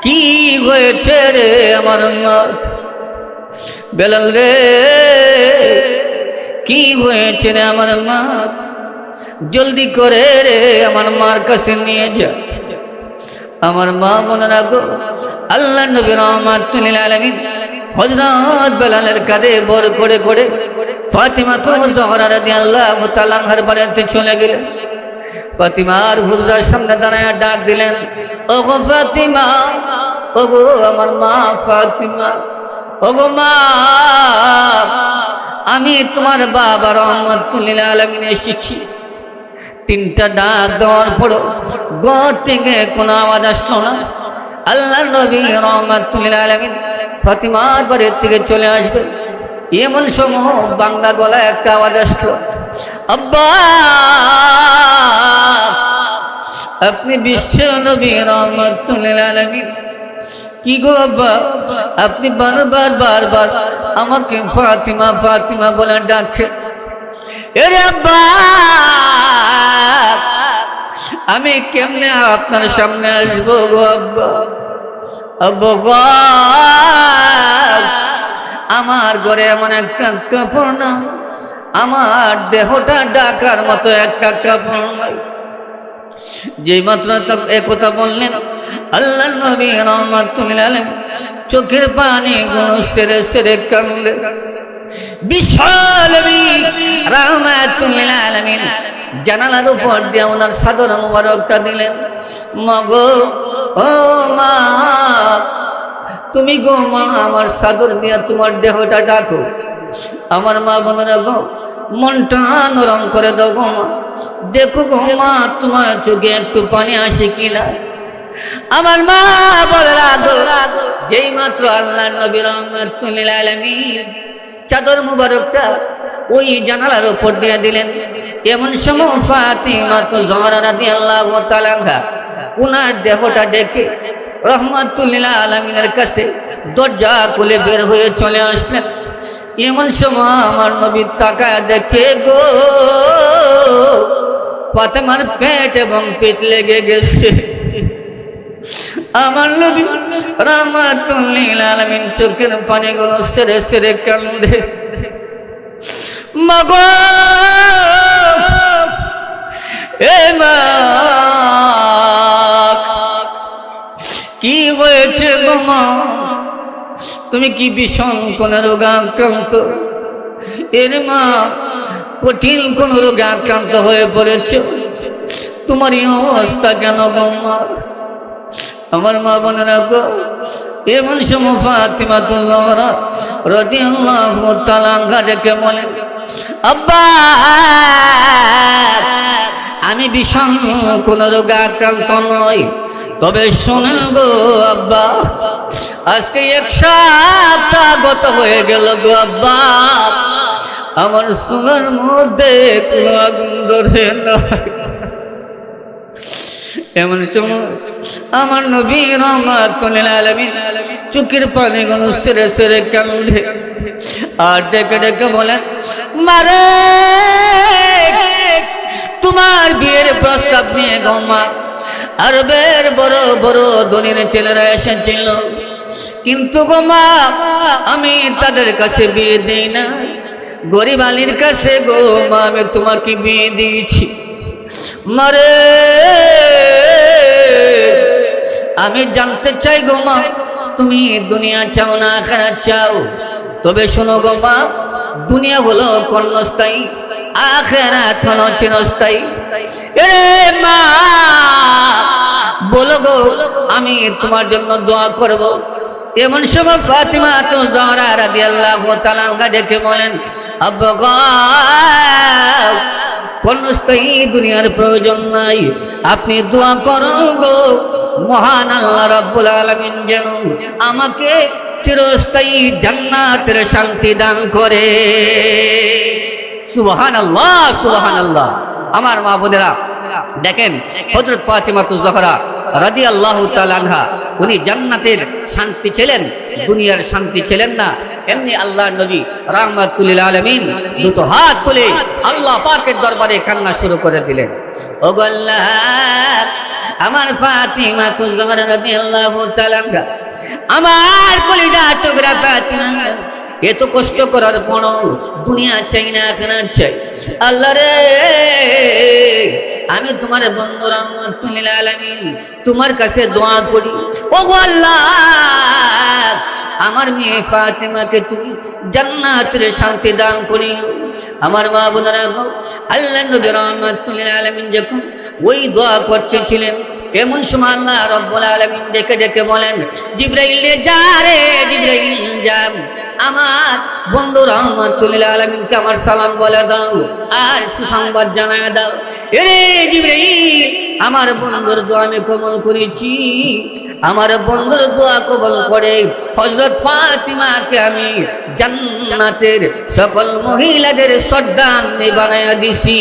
কি হয়েছে রে আমার মা? বেলাল রে, কি হয়েছে রে আমার মা? জলদি করে রে আমার মার কাছে নিয়ে যা। আমার মা মনে রাখো, আল্লাহ নবী রাহমাতুল লিল আলামিন হযরত বেলালের কাঁধে বর করে করে ফাতিমা জোহরা রাদিয়াল্লাহু তাআলা আনহার বাড়িতে চলে গেলেন। ফাতিমার হুজরার সামনে দাঁড়ায় ডাক দিলেন, ওগো ফাতিমা, ওগো আমার মা ফাতিমা, ওগো মা, আমি তোমার বাবা রাহমাতুল লিল আলামিন এসেছি। তিনটা ডাক দেওয়ার পরও ঘর থেকে কোনো আওয়াজ আসলো না। আল্লাহর নবী রাহমাতুল লিল আলামিন ফাতিমার বাড়ি থেকে চলে আসবে, এমন সময় বাংলা গলায় একটা আওয়াজ আসলো, আব্বা, আপনি বিশ্ব নবী রাহমাতুল লিল আলামিন? কি গো আব্বা, আপনি বারবার বারবার আমাকে ফাতিমা ফাতিমা বলে ডাকেন। এরে আব্বা, আমি কেমনে আপনার সামনে আসবো গো আব্বা? আব্বা, আমার ঘরে এমন একটা কাপড় না, আমার দেহটা ঢাকার মতো একটা কাপড় নাই। যে মাত্র একথা বললেন, আল্লাহ নবী রাহমাতুল লিল আলামিন চোখের পানি গুলো সেরে সেরে কাঁদলেন। বিশাল নবী রাহমাতুল লিল আলামিন জানালার উপর দিয়ে ওনার চাদর মুবারকটা দিলেন। মা গো, ও মা, তুমি গো মা, আমার চাদর দিয়ে তোমার দেহটা ঢাকো। আমার মা বোনেরা গো, মনটা নরম করে দাও গো মা। দেখো গো মা, তোমার চোখে একটু পানি আসে কিনা। আমার মা বলে রাখো, যেই মাত্র আল্লাহ নবী রাহমাতুল লিল আলামিন চাদর মুবারকটা ওই জানালার উপর দিয়ে দিলেন, এমন সময় ফাতিমা জোহরা রাদিয়াল্লাহু তাআলা আনহা উনার দেহটা দেখে রাহমাতুল লিল আলামিনের কাছে দরজা খুলে বের হয়ে চলে আসলেন। এমন সময় আমার নবী তাকায় দেখে গো, ফাতিমার পেট এবং পিঠ লেগে গেছে। আমার নবী রাহমাতুল লিল আলামিন চোখের পানিগুলো সেরে সেরে কান্দে। মা গো, এ মা, কি হয়েছে গো মা? তুমি কি ভীষণ কোন রোগে আক্রান্ত? এর মা, কঠিন কোন রোগে আক্রান্ত হয়ে পড়েছ? তোমার এই অবস্থা কেন গো মা? আমার মা বোনেরা গো, এমন সময় ফাতিমা জোহরা রাদিয়াল্লাহু তাআলা আনহা ডেকে বলেন, আব্বা, আমি ভীষণ কোন রোগে আক্রান্ত নই, তবে শোনেন গো আব্বা, আজকে এক সপ্তাহ গত হয়ে গেল গো আব্বা, আমার সোনার মধ্যে কোনো আগুন ধরে না। এমন সময় আমার নবী রাহমাতুল লিল আলামিন চোখের পানিগুলো সেরে সেরে কান্দে আর ডেকে ডেকে বলেন, মারে, তোমার বিয়ের প্রস্তাব নিয়ে গো মা আরবের বড় বড় ধনীর ছেলেরা এসেছিল, কিন্তু গো মা আমি তাদের কাছে বিয়ে দিই না, গরিব আলীর কাছে গো মা আমি তোমাকে বিয়ে দিয়েছি। মারে, আমি জানতে চাই গো মা, তুমি দুনিয়া চাও না আখিরাত চাও? তবে শোনো গো মা, দুনিয়া হলো ক্ষণস্থায়ী, আখিরাত হলো চিরস্থায়ী। এরে মা, বলো গো, আমি তোমার জন্য দোয়া করব। এমন সময় ফাতিমা জোহরা রাদিয়াল্লাহু তাআলা আনহা ডেকে বলেন, আব্বা, ক্ষণস্থায়ী দুনিয়ার প্রয়োজন নাই, আপনি দোয়া করুন গো, মহান আল্লাহ রাব্বুল আলামিন যেন আমাকে চিরস্থায়ী জান্নাতের শান্তি দান করে। সুবহানাল্লাহ, সুবহানাল্লাহ। আমার মা বোনেরা দেখেন, হযরত ফাতিমা জোহরা রাদিয়াল্লাহু তাআলা আনহা, উনি জান্নাতের শান্তি ছিলেন, দুনিয়ার শান্তি ছিলেন না। এমনি আল্লাহর নবী রাহমাতুল লিল আলামিন দুটো হাত তুলে আল্লাহ পাকের দরবারে কান্না শুরু করে দিলেন। ও আল্লাহ, আমার ফাতিমা তুজহরা রাদিয়াল্লাহু তাআলা আনহা, আমার কলিজা টুকরা ফাতিমা, এত কষ্ট করার পর দুনিয়া চাই না আখিরাত চাই। আল্লাহ রে, আমি তোমার বন্ধু রাহমাতুল লিল আলামিন, তোমার কাছে দোয়া করি, ও আল্লাহ, আমার মেয়ে ফাতিমাকে তুমি জান্নাতের শান্তি দান করিও। আমার মা বোনেরা, আল্লাহর নবী রাহমাতুল লিল আলামিন যখন ওই দোয়া করতেছিলেন, এমন সময় আল্লাহ রাব্বুল আলামিন ডেকে ডেকে বলেন, জিবরাইল যা রে, জিবরাইল যা, আমার বন্ধু রাহমাতুল লিল আলামিনকে আমার সালাম বলে দাও আর সুসংবাদ জানায় দাও। এ জিবরাইল, আমার বন্ধুর দোয়া আমি কবুল করেছি, আমার বন্ধুর দোয়া কবুল করে হযরত ফাতিমাকে আমি জান্নাতের সকল মহিলাদের সর্দার বানায়া দিছি।